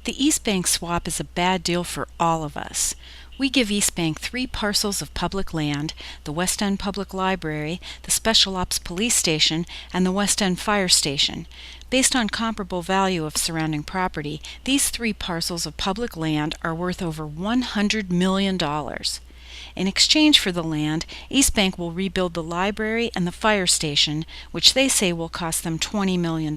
The East Bank swap is a bad deal for all of us. We give East Bank 3 parcels of public land, the West End Public Library, the Special Ops Police Station, and the West End Fire Station. Based on comparable value of surrounding property, these 3 parcels of public land are worth over $100 million. In exchange for the land, East Bank will rebuild the library and the fire station, which they say will cost them $20 million.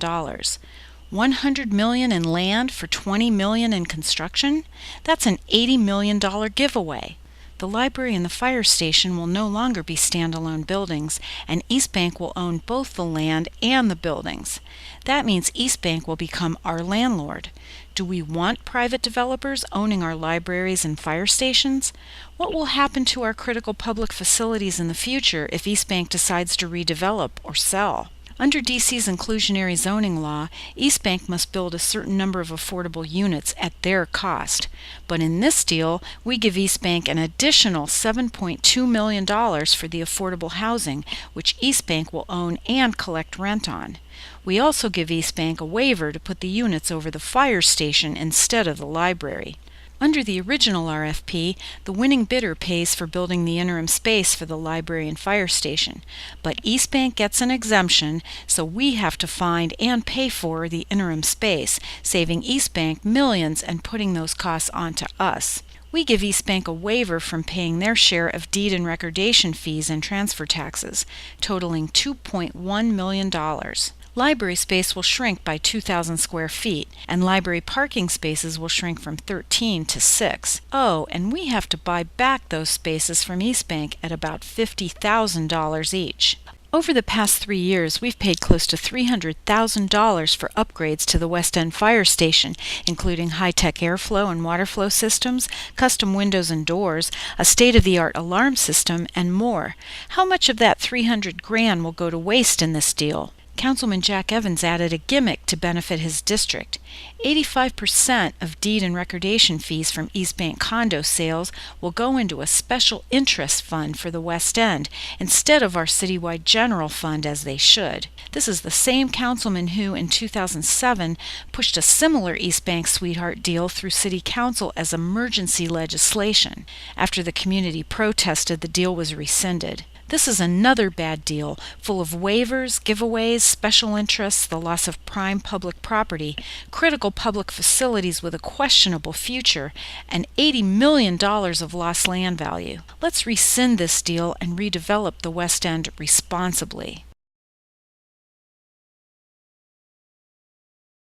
$100 million in land for $20 million in construction? That's an $80 million giveaway. The library and the fire station will no longer be standalone buildings, and East Bank will own both the land and the buildings. That means East Bank will become our landlord. Do we want private developers owning our libraries and fire stations? What will happen to our critical public facilities in the future if East Bank decides to redevelop or sell? Under D.C.'s inclusionary zoning law, East Bank must build a certain number of affordable units at their cost. But in this deal, we give East Bank an additional $7.2 million for the affordable housing, which East Bank will own and collect rent on. We also give East Bank a waiver to put the units over the fire station instead of the library. Under the original RFP, the winning bidder pays for building the interim space for the library and fire station, but East Bank gets an exemption, so we have to find and pay for the interim space, saving East Bank millions and putting those costs onto us. We give East Bank a waiver from paying their share of deed and recordation fees and transfer taxes, totaling $2.1 million. Library space will shrink by 2,000 square feet, and library parking spaces will shrink from 13 to 6. Oh, and we have to buy back those spaces from East Bank at about $50,000 each. Over the past 3 years, we've paid close to $300,000 for upgrades to the West End Fire Station, including high-tech airflow and water flow systems, custom windows and doors, a state-of-the-art alarm system, and more. How much of that $300,000 will go to waste in this deal? Councilman Jack Evans added a gimmick to benefit his district. 85% of deed and recordation fees from East Bank condo sales will go into a special interest fund for the West End instead of our citywide general fund as they should. This is the same councilman who, in 2007, pushed a similar East Bank sweetheart deal through City Council as emergency legislation. After the community protested, the deal was rescinded. This is another bad deal, full of waivers, giveaways, special interests, the loss of prime public property, critical public facilities with a questionable future, and $80 million of lost land value. Let's rescind this deal and redevelop the West End responsibly.